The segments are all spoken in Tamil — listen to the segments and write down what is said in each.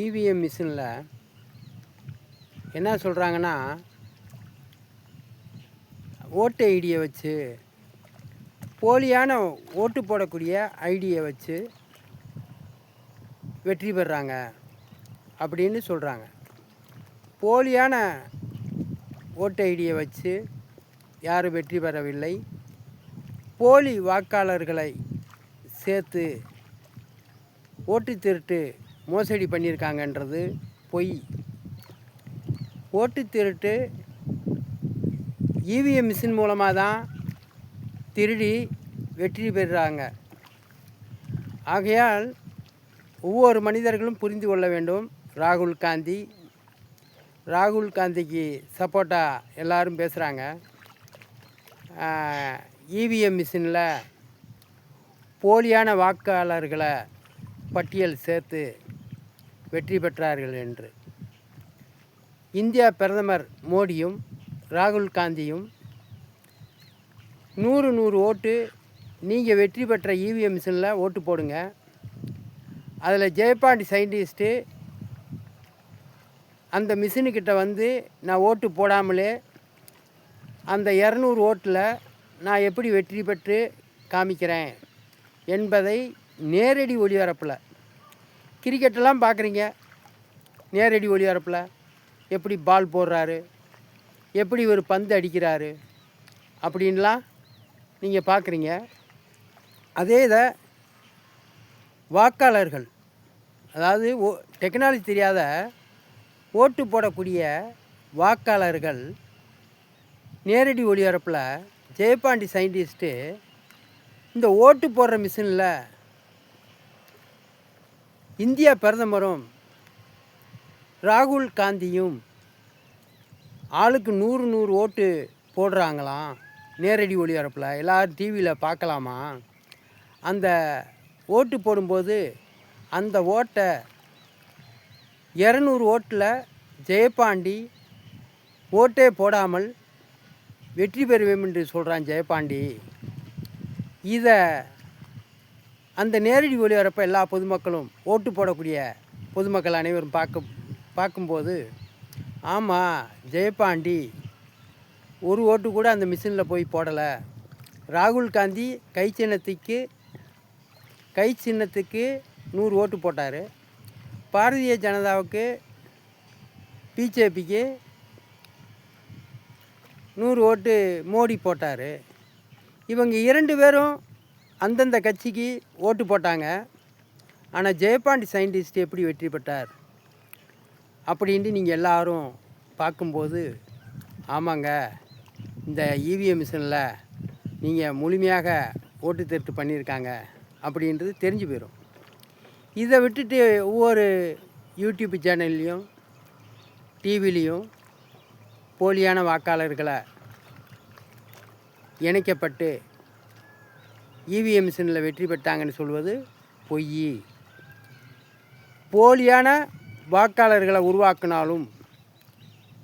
இவிஎம் மிஷினில் என்ன சொல்கிறாங்கன்னா, ஓட்டு ஐடியை வச்சு போலியான ஓட்டு போடக்கூடிய ஐடியை வச்சு வெற்றி பெறாங்க அப்படின்னு சொல்கிறாங்க. போலியான ஓட்டு ஐடியை வச்சு யாரும் வெற்றி பெறவில்லை. போலி வாக்காளர்களை சேர்த்து ஓட்டு திருட்டு மோசடி பண்ணியிருக்காங்கன்றது பொய். ஓட்டு திருட்டு இவிஎம் மிஷின் மூலமாக தான் திருடி வெற்றி பெறுறாங்க. ஆகையால் ஒவ்வொரு மனிதர்களும் புரிந்து கொள்ள வேண்டும். ராகுல் காந்திக்கு சப்போர்ட்டாக எல்லோரும் பேசுகிறாங்க. இவிஎம் மிஷினில் போலியான வாக்காளர்களை பட்டியல் சேர்த்து வெற்றி பெற்றார்கள் என்று. இந்தியா பிரதமர் மோடியும் ராகுல் காந்தியும் 100 ஓட்டு நீங்கள் வெற்றி பெற்ற இவிஎம் மிஷினில் ஓட்டு போடுங்க, அதில் ஜெயபாண்டி சயின்டிஸ்ட்டு அந்த மிஷினுக்கிட்ட வந்து நான் ஓட்டு போடாமலே அந்த 200 ஓட்டில் நான் எப்படி வெற்றி பெற்று காமிக்கிறேன் என்பதை நேரடி ஒளிபரப்பில், கிரிக்கெட்டெல்லாம் பார்க்குறீங்க, நேரடி ஒளிபரப்பில் எப்படி பால் போடுறாரு, எப்படி ஒரு பந்து அடிக்கிறாரு அப்படின்லாம் நீங்கள் பார்க்குறீங்க. அதே இதை வாக்காளர்கள், அதாவது டெக்னாலஜி தெரியாத ஓட்டு போடக்கூடிய வாக்காளர்கள் நேரடி ஒளிபரப்பில் ஜெயபாண்டி சயின்டிஸ்ட்டு இந்த ஓட்டு போடுற மிஷினில் இந்தியா பிரதமரும் ராகுல் காந்தியும் ஆளுக்கு 100 ஓட்டு போடுறாங்களாம். நேரடி ஒளிபரப்பில் எல்லோரும் டிவியில் பார்க்கலாமா. அந்த ஓட்டு போடும்போது அந்த ஓட்டை 200 ஓட்டில் ஜெயபாண்டி ஓட்டே போடாமல் வெற்றி பெறுவேன் என்று சொல்கிறான் ஜெயபாண்டி. இதை அந்த நேரடி ஒளிபரப்பை எல்லா பொதுமக்களும், ஓட்டு போடக்கூடிய பொதுமக்கள் அனைவரும் பார்க்கும்போது, ஆமாம், ஜெயபாண்டி ஒரு ஓட்டு கூட அந்த மிஷினில் போய் போடலை. ராகுல் காந்தி கை சின்னத்துக்கு 100 ஓட்டு போட்டார். பாரதிய ஜனதாவுக்கு, பிஜேபிக்கு 100 ஓட்டு மோடி போட்டார். இவங்க 2 பேரும் அந்தந்த கட்சிக்கு ஓட்டு போட்டாங்க. ஆனால் ஜெயபாண்டி சயின்டிஸ்ட் எப்படி வெற்றி பெற்றார் அப்படின்ட்டு நீங்கள் எல்லோரும் பார்க்கும்போது, ஆமாங்க, இந்த இவிஎம் மிஷினில் நீங்கள் முழுமையாக ஓட்டு திருட்டு பண்ணியிருக்காங்க அப்படின்றது தெரிஞ்சு போயிடும். இதை விட்டுட்டு ஒவ்வொரு யூடியூப் சேனல்லையும் டிவிலையும் போலியான வாக்காளர்களை இணைக்கப்பட்டு இவிஎம் மிஷினில் வெற்றி பெற்றாங்கன்னு சொல்வது பொய். போலியான வாக்காளர்களை உருவாக்கினாலும்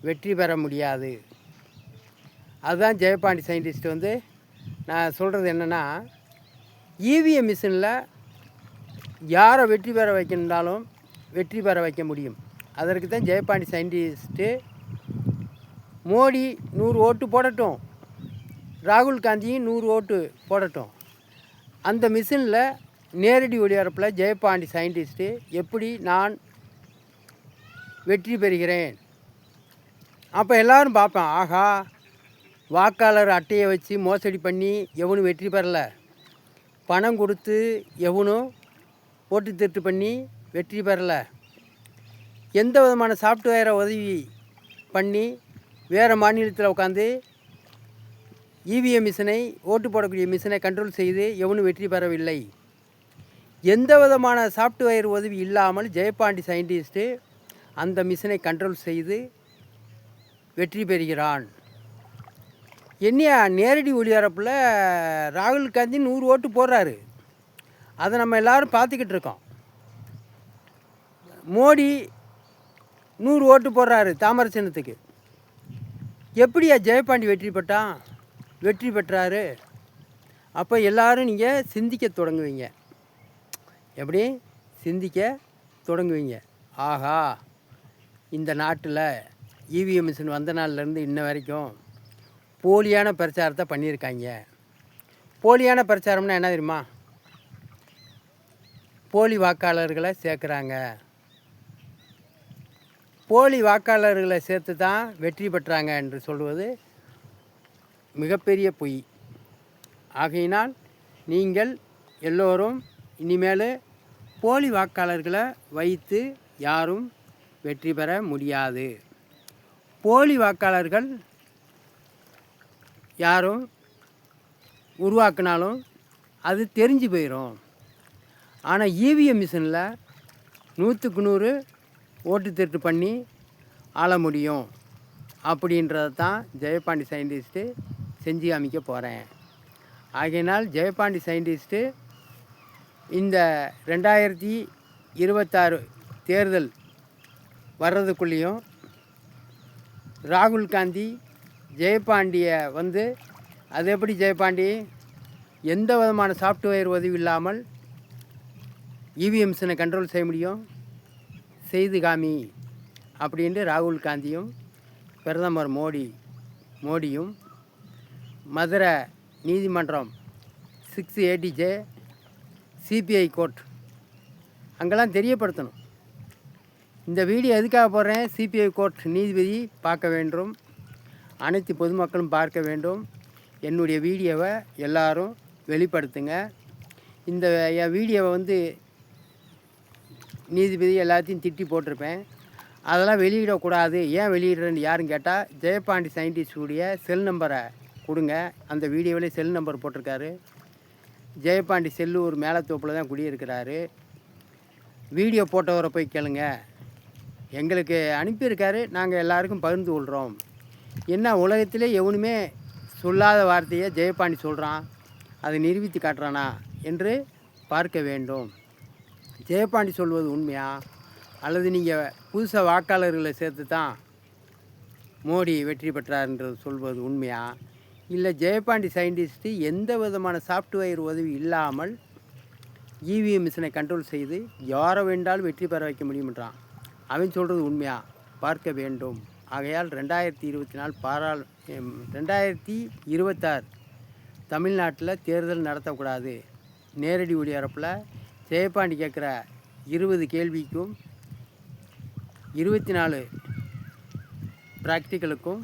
வெற்றி பெற முடியாது. அதுதான் ஜெயபாண்டி சயின்டிஸ்ட் வந்து நான் சொல்கிறது என்னென்னா, இவிஎம் மிஷினில் யாரை வெற்றி பெற வைக்கணுன்னாலும் வெற்றி பெற வைக்க முடியும். அதற்கு தான் ஜெயபாண்டி சயின்டிஸ்ட்டு மோடி 100 ஓட்டு போடட்டும், ராகுல் காந்தியும் 100 ஓட்டு போடட்டும், அந்த மிஷினில் நேரடி ஒளிபரப்பில் ஜெயபாண்டி சயின்டிஸ்ட்டு எப்படி நான் வெற்றி பெறுகிறேன். அப்போ எல்லோரும் பார்ப்பேன், ஆகா, வாக்காளர் அட்டையை வச்சு மோசடி பண்ணி எவனும் வெற்றி பெறலை, பணம் கொடுத்து எவனும் ஓட்டு திருட்டு பண்ணி வெற்றி பெறலை, எந்த விதமான சாஃப்ட்வேரை உதவி பண்ணி வேறு மாநிலத்தில் உட்காந்து இவிஎம் மிஷினை, ஓட்டு போடக்கூடிய மிஷினை கண்ட்ரோல் செய்து எவனும் வெற்றி பெறவில்லை. எந்த விதமான சாஃப்ட்வேர் உதவி இல்லாமல் ஜெயபாண்டி சயின்டிஸ்ட்டு அந்த மிஷினை கண்ட்ரோல் செய்து வெற்றி பெறுகிறான். என்னையா நேரடி ஒளிபரப்பில் ராகுல் காந்தி 100 ஓட்டு போடுறாரு, அதை நம்ம எல்லோரும் பார்த்துக்கிட்டு இருக்கோம். மோடி 100 ஓட்டு போடுறாரு தாமரை சின்னத்துக்கு. எப்படியா ஜெயபாண்டி வெற்றி பெற்றாரு? அப்போ எல்லோரும் நீங்கள் சிந்திக்க தொடங்குவீங்க. எப்படி சிந்திக்க தொடங்குவீங்க? ஆகா, இந்த நாட்டில் இவிஎம் மிஷின் வந்த நாள்லேருந்து இன்ன வரைக்கும் போலியான பிரச்சாரத்தை பண்ணியிருக்காங்க. போலியான பிரச்சாரம்னா என்ன தெரியுமா? போலி வாக்காளர்களை சேர்க்குறாங்க. போலி வாக்காளர்களை சேர்த்து தான் வெற்றி பெற்றாங்க என்று சொல்வது மிகப்பெரிய பொய். ஆகையினால் நீங்கள் எல்லோரும் இனிமேல் போலி வாக்காளர்களை வைத்து யாரும் வெற்றி பெற முடியாது. போலி வாக்காளர்கள் யாரும் உருவாக்கினாலும் அது தெரிஞ்சு போயிடும். ஆனால் இவிஎம் மிஷினில் 100க்கு 100 ஓட்டு திருட்டு பண்ணி ஆள முடியும். அப்படின்றத தான் ஜெயபாண்டி சயின்டிஸ்ட்டு செஞ்சு காமிக்க போகிறேன். ஆகையினால் ஜெயபாண்டி சயின்டிஸ்ட்டு இந்த 2026 தேர்தல் வர்றதுக்குள்ளேயும் ராகுல் காந்தி ஜெயபாண்டியை அது எப்படி ஜெயபாண்டி எந்த விதமான சாஃப்ட்வேர் உதவி இல்லாமல் இவிஎம் மிஷினை கண்ட்ரோல் செய்ய முடியும், செய்து காமி அப்படின்ட்டு ராகுல் காந்தியும் பிரதமர் மோடியும் மதுரை நீதிமன்றம் 680J சிபிஐ கோர்ட் அங்கெல்லாம் தெரியப்படுத்தணும். இந்த வீடியோ எதுக்காக போடுறேன்? சிபிஐ கோர்ட் நீதிபதி பார்க்க வேண்டும், அனைத்து பொதுமக்களும் பார்க்க வேண்டும். என்னுடைய வீடியோவை எல்லாரும் வெளிப்படுத்துங்க. இந்த வீடியோவை நீதிபதி எல்லாத்தையும் திட்டி போட்டிருப்பேன். அதெல்லாம் வெளியிடக்கூடாது. ஏன் வெளியிடுறேன்னு யாரும் கேட்டால், ஜெயபாண்டி சயின்டிஸ்டுடைய செல் நம்பரை கொடுங்க. அந்த வீடியோவிலே செல் நம்பர் போட்டிருக்காரு. ஜெயபாண்டி செல்லூர் மேலத்தோப்பில் தான் குடியிருக்கிறாரு. வீடியோ போட்டவரை போய் கேளுங்க. எங்களுக்கு அனுப்பியிருக்காரு, நாங்கள் எல்லாருக்கும் பகிர்ந்து கொள்கிறோம். என்ன உலகத்திலே எவனுமே சொல்லாத வார்த்தையை ஜெயபாண்டி சொல்கிறான், அதை நிரூபித்து காட்டுறானா என்று பார்க்க வேண்டும். ஜெயபாண்டி சொல்வது உண்மையா, அல்லது நீங்கள் புதுசாக வாக்காளர்களை சேர்த்து தான் மோடி வெற்றி பெற்றார்ன்றது சொல்வது உண்மையா, இல்லை ஜெயபாண்டி சயின்டிஸ்ட்டு எந்த விதமான சாஃப்ட்வேர் உதவி இல்லாமல் இவிஎம் மிஷினை கண்ட்ரோல் செய்து யாரை வேண்டாலும் வெற்றி பெற வைக்க முடியும்ன்றான். அவன் சொல்கிறது உண்மையா பார்க்க வேண்டும். ஆகையால் 2026 தமிழ்நாட்டில் தேர்தல் நடத்தக்கூடாது. நேரடி ஒளிபரப்பில் ஜெயபாண்டி கேட்குற 20 கேள்விக்கும் 24 ப்ராக்டிக்கலுக்கும்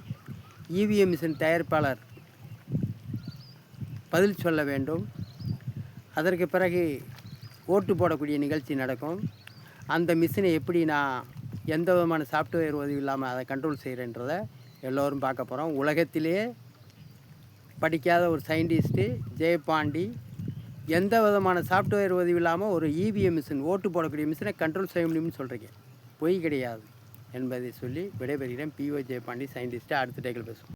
இவிஎம் மிஷின் தயாரிப்பாளர் பதில் சொல்ல வேண்டும். அதற்கு பிறகு ஓட்டு போடக்கூடிய நிகழ்ச்சி நடக்கும். அந்த மிஷினை எப்படி நான் எந்த விதமான சாஃப்ட்வேர் உதவி இல்லாமல் அதை கண்ட்ரோல் செய்கிறேன்றதை எல்லோரும் பார்க்க போகிறோம். உலகத்திலே படிக்காத ஒரு சயின்டிஸ்ட்டு ஜெயபாண்டி எந்த விதமான சாஃப்ட்வேர் உதவி இல்லாமல் ஒரு இவிஎம் மிஷின், ஓட்டு போடக்கூடிய மிஷினை கண்ட்ரோல் செய்ய முடியும்னு சொல்கிறீங்க. பொய் கிடையாது என்பதை சொல்லி விடைபெறுகிறேன். PO Jayapandi scientist. அடுத்த டேக்கில் பேசுவோம்.